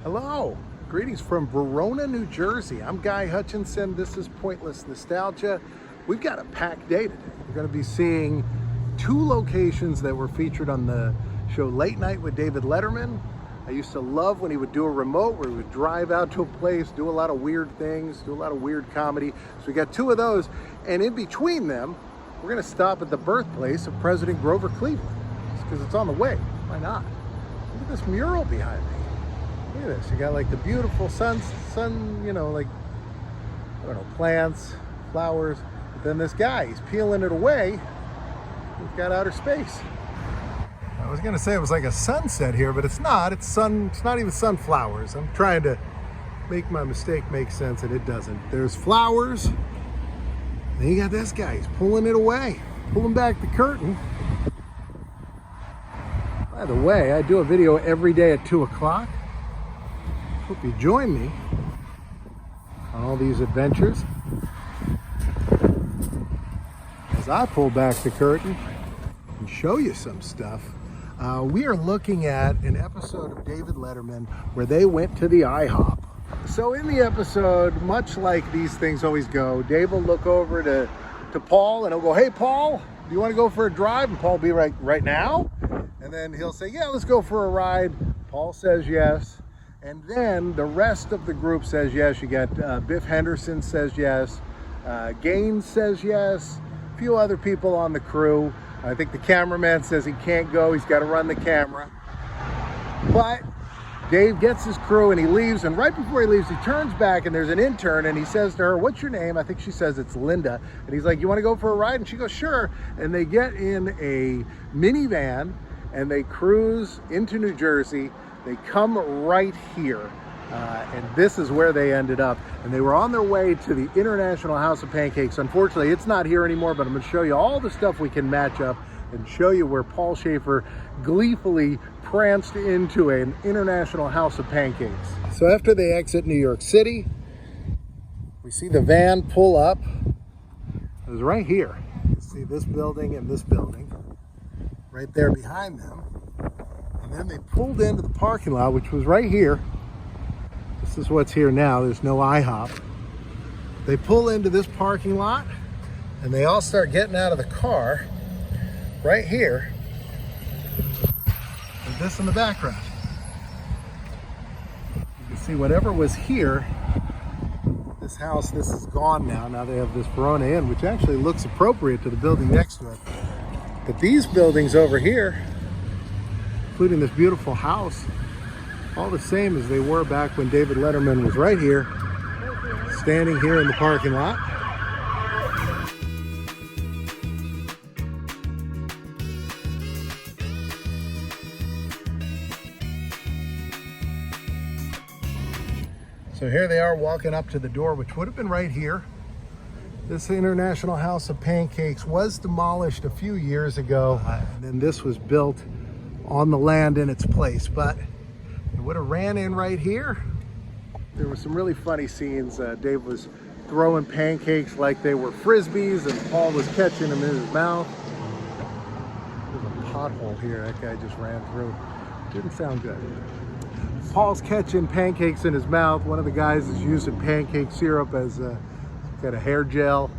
Hello, greetings from Verona, New Jersey. I'm Guy Hutchinson. This is Pointless Nostalgia. We've got a packed day today. We're going to be seeing two locations that were featured on the show Late Night with David Letterman. I used to love when he would do a remote where he would drive out to a place, do a lot of weird things, do a lot of weird comedy. So we got two of those, and in between them, we're going to stop at the birthplace of President Grover Cleveland. Because it's on the way. Why not? Look at this mural behind me. Look at this. You got like the beautiful sun, you know, like, I don't know, plants, flowers. But then this guy, he's peeling it away. We've got outer space. I was gonna say it was like a sunset here, but it's not. It's not even sunflowers. I'm trying to make my mistake make sense, and it doesn't. There's flowers. Then you got this guy, he's pulling it away, pulling back the curtain. By the way, I do a video every day at 2 o'clock. Hope you join me on all these adventures as I pull back the curtain and show you some stuff. We are looking at an episode of David Letterman where they went to the IHOP. So in the episode, much like these things always go, Dave will look over to Paul and he'll go, "Hey Paul, do you want to go for a drive?" And Paul will be like, "Right now?" And then he'll say, "Yeah, let's go for a ride." Paul says yes. And then the rest of the group says yes. You got Biff Henderson says yes. Gaines says yes. A few other people on the crew. I think the cameraman says he can't go. He's got to run the camera. But Dave gets his crew and he leaves. And right before he leaves, he turns back and there's an intern and he says to her, "What's your name?" I think she says it's Linda. And he's like, "You want to go for a ride?" And she goes, "Sure." And they get in a minivan and they cruise into New Jersey. They come right here, and this is where they ended up. And they were on their way to the International House of Pancakes. Unfortunately, it's not here anymore, but I'm going to show you all the stuff we can match up and show you where Paul Schaefer gleefully pranced into an International House of Pancakes. So after they exit New York City, we see the van pull up. It was right here. You see this building and this building right there behind them. And then they pulled into the parking lot, which was right here. This is what's here now. There's no IHOP. They pull into this parking lot and they all start getting out of the car right here with this in the background. You can see whatever was here, this house, this is gone now. Now they have this Verona Inn, which actually looks appropriate to the building next to it. But these buildings over here, including this beautiful house, all the same as they were back when David Letterman was right here, standing here in the parking lot. So here they are walking up to the door, which would have been right here. This International House of Pancakes was demolished a few years ago, and then this was built on the land in its place, but it would have ran in right here. There were some really funny scenes. Dave was throwing pancakes like they were Frisbees, and Paul was catching them in his mouth. There's a pothole here that guy just ran through. Didn't sound good. Paul's catching pancakes in his mouth. One of the guys is using pancake syrup as a kind of hair gel.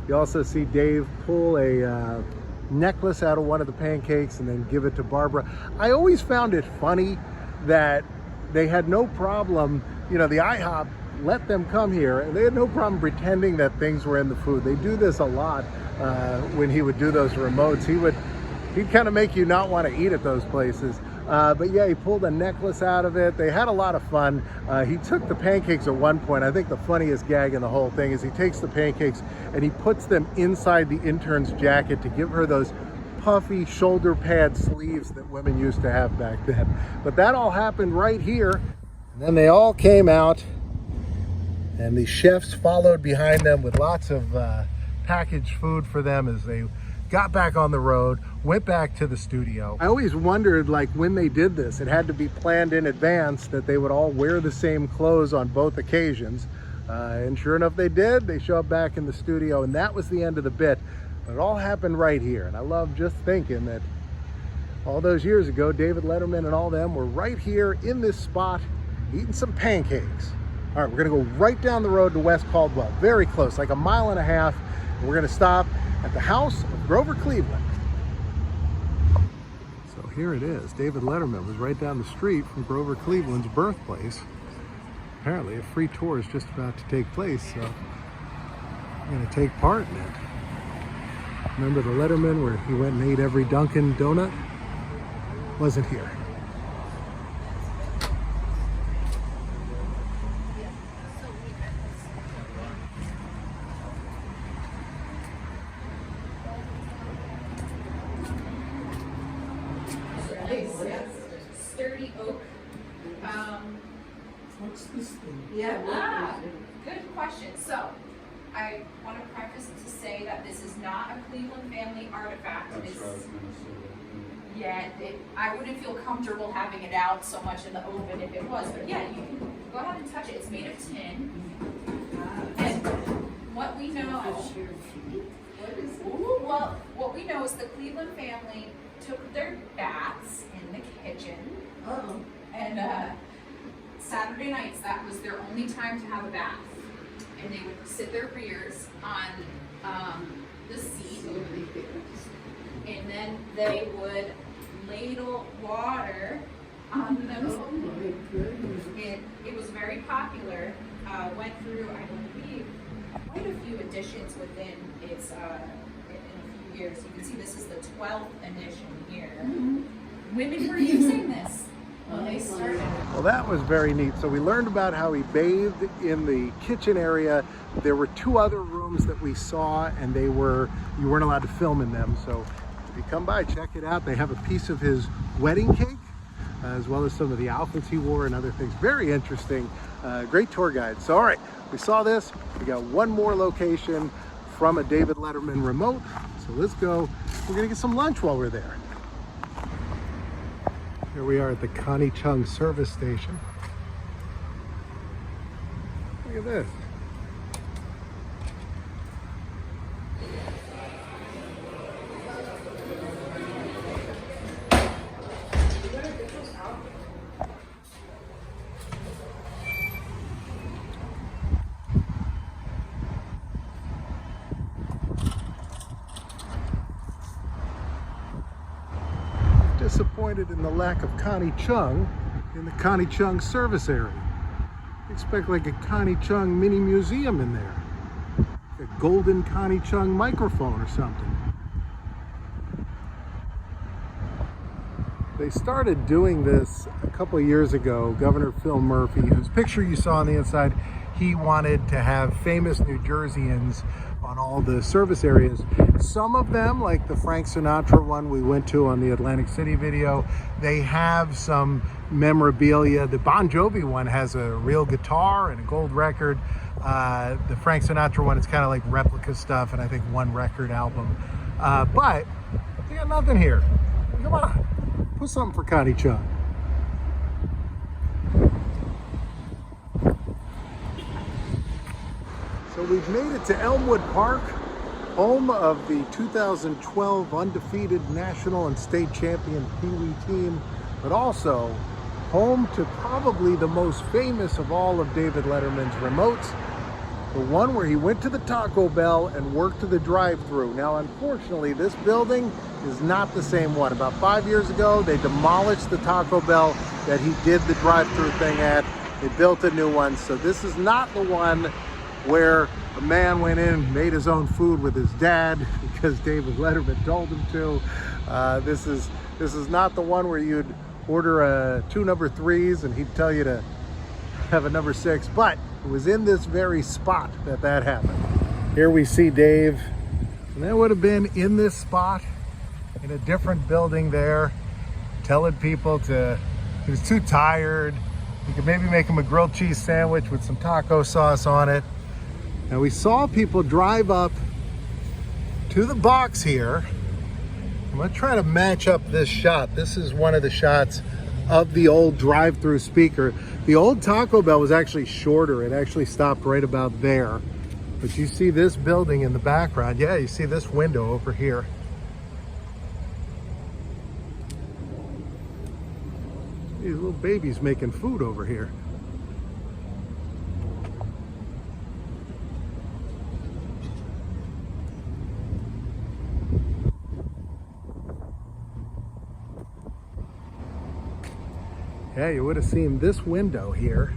You also see Dave pull a necklace out of one of the pancakes and then give it to Barbara. I always found it funny that they had no problem, you know, the IHOP let them come here and they had no problem pretending that things were in the food. They do this a lot when he would do those remotes. He'd kind of make you not want to eat at those places. But yeah, he pulled a necklace out of it. They had a lot of fun. He took the pancakes at one point. I think the funniest gag in the whole thing is he takes the pancakes and he puts them inside the intern's jacket to give her those puffy shoulder pad sleeves that women used to have back then. But that all happened right here. And then they all came out and the chefs followed behind them with lots of packaged food for them as they got back on the road, went back to the studio. I always wondered, like, when they did this, it had to be planned in advance that they would all wear the same clothes on both occasions. And sure enough, they did. They show up back in the studio, and that was the end of the bit. But it all happened right here. And I love just thinking that all those years ago, David Letterman and all them were right here in this spot eating some pancakes. All right, we're gonna go right down the road to West Caldwell, very close, like a mile and a half. And we're gonna stop at the house of Grover Cleveland. So here it is. David Letterman was right down the street from Grover Cleveland's birthplace. Apparently a free tour is just about to take place, so I'm gonna take part in it. Remember the Letterman where he went and ate every Dunkin' donut? Wasn't here. Sturdy oak. What's this thing? Good question. So, I want to preface to say that this is not a Cleveland family artifact. Yeah, I wouldn't feel comfortable having it out so much in the open if it was, but yeah, you can go ahead and touch it. It's made of tin. And what we know, well, what we know is the Cleveland family took their baths in the kitchen. And Saturday nights, that was their only time to have a bath. And they would sit their rears on the seat. And then they would ladle water on them. Oh my goodness. It was very popular. Went through, I believe, quite a few editions within its in a few years. You can see this is the 12th edition here. Women were using this when they started. Well, that was very neat. So we learned about how he bathed in the kitchen area. There were 2 other rooms that we saw, and you weren't allowed to film in them. So if you come by, check it out. They have a piece of his wedding cake, as well as some of the outfits he wore and other things. Very interesting. Great tour guide. So all right, we saw this. We got one more location from a David Letterman remote. So let's go. We're gonna get some lunch while we're there. Here we are at the Connie Chung service station. Look at this. Disappointed in the lack of Connie Chung in the Connie Chung service area. Expect like a Connie Chung mini museum in there. A golden Connie Chung microphone or something. They started doing this a couple of years ago. Governor Phil Murphy, whose picture you saw on the inside, he wanted to have famous New Jerseyans on all the service areas. Some of them, like the Frank Sinatra one we went to on the Atlantic City video, they have some memorabilia. The Bon Jovi one has a real guitar and a gold record. The Frank Sinatra one is kind of like replica stuff, and I think 1 record album. But they got nothing here. Come on, put something for Connie Chung. So we've made it to Elmwood Park, home of the 2012 undefeated national and state champion Pee Wee team, but also home to probably the most famous of all of David Letterman's remotes, the one where he went to the Taco Bell and worked the drive-thru. Now, unfortunately, this building is not the same one. About 5 years ago, they demolished the Taco Bell that he did the drive-thru thing at. They built a new one, so this is not the one where a man went in and made his own food with his dad because David Letterman told him to. This is not the one where you'd order 2 number 3s and he'd tell you to have a number 6, but it was in this very spot that happened. Here we see Dave, and that would have been in this spot in a different building there, telling people he was too tired. You could maybe make him a grilled cheese sandwich with some taco sauce on it. Now we saw people drive up to the box here. I'm gonna try to match up this shot. This is one of the shots of the old drive-through speaker. The old Taco Bell was actually shorter. It actually stopped right about there. But you see this building in the background. Yeah, you see this window over here. These little babies making food over here. Yeah, you would have seen this window here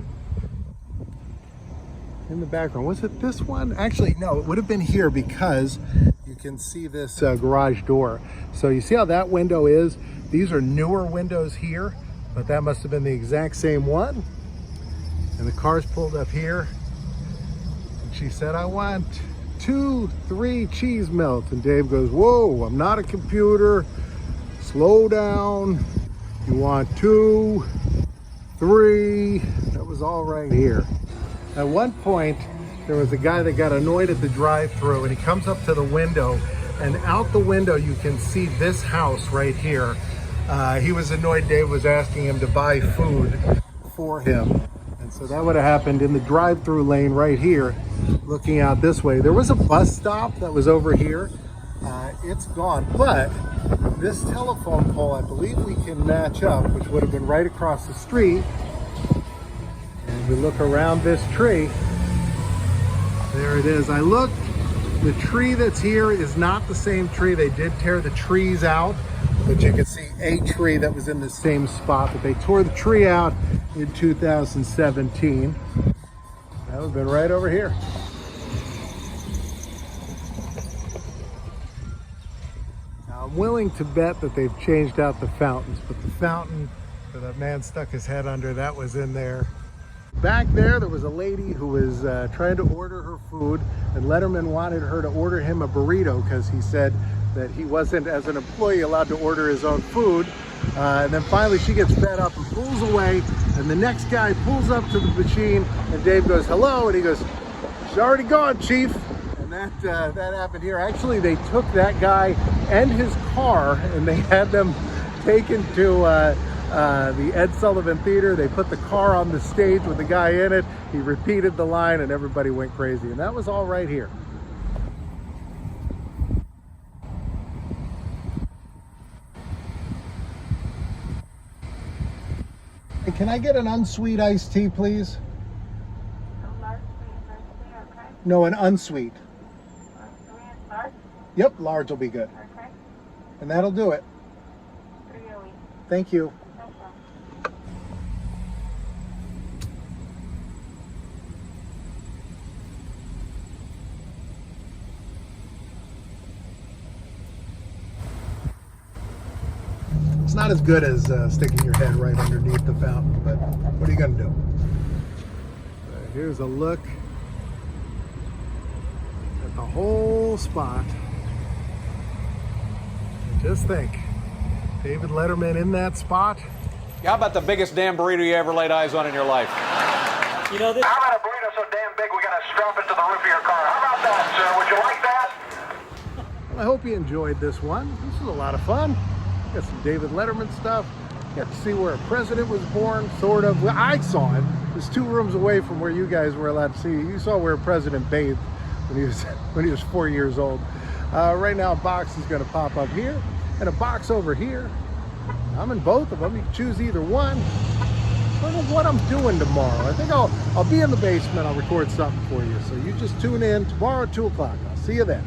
in the background. Was it this one? Actually, no, it would have been here because you can see this garage door. So you see how that window is? These are newer windows here, but that must have been the exact same one. And the car's pulled up here. And she said, I want 2, 3 cheese melts. And Dave goes, whoa, I'm not a computer. Slow down. You want 2, 3. That was all right here. At one point, there was a guy that got annoyed at the drive-thru, and he comes up to the window, and out the window you can see this house right here. He was annoyed Dave was asking him to buy food for him. And so that would have happened in the drive-thru lane right here, looking out this way. There was a bus stop that was over here. It's gone, but this telephone pole, I believe we can match up, which would have been right across the street. And we look around this tree. There it is. I looked. The tree that's here is not the same tree. They did tear the trees out, but you can see a tree that was in the same spot. But they tore the tree out in 2017. That would have been right over here. I'm willing to bet that they've changed out the fountains, but the fountain where that man stuck his head under, that was in there. Back there was a lady who was trying to order her food, and Letterman wanted her to order him a burrito because he said that he wasn't, as an employee, allowed to order his own food. And then finally she gets fed up and pulls away, and the next guy pulls up to the machine, and Dave goes, hello, and he goes, she's already gone, Chief. And that happened here. Actually, they took that guy and his car, and they had them taken to the Ed Sullivan Theater. They put the car on the stage with the guy in it. He repeated the line, and everybody went crazy. And that was all right here. Hey, can I get an unsweet iced tea, please? No, an unsweet. Yep, large will be good. Okay. And that'll do it. Really? Thank you. No problem. It's not as good as sticking your head right underneath the fountain, but what are you going to do? Here's a look at the whole spot. And just think, David Letterman in that spot. How about the biggest damn burrito you ever laid eyes on in your life? You know this. How about a burrito so damn big we gotta strap it to the roof of your car? How about that, sir? Would you like that? Well, I hope you enjoyed this one. This was a lot of fun. Got some David Letterman stuff. Got to see where a president was born, sort of. Well, I saw it. It was 2 rooms away from where you guys were allowed to see it. You saw where a president bathed when he was 4 years old. Right now, a box is going to pop up here, and a box over here. I'm in both of them. You can choose either one. I don't know what I'm doing tomorrow. I think I'll be in the basement. I'll record something for you. So you just tune in tomorrow at 2 o'clock. I'll see you then.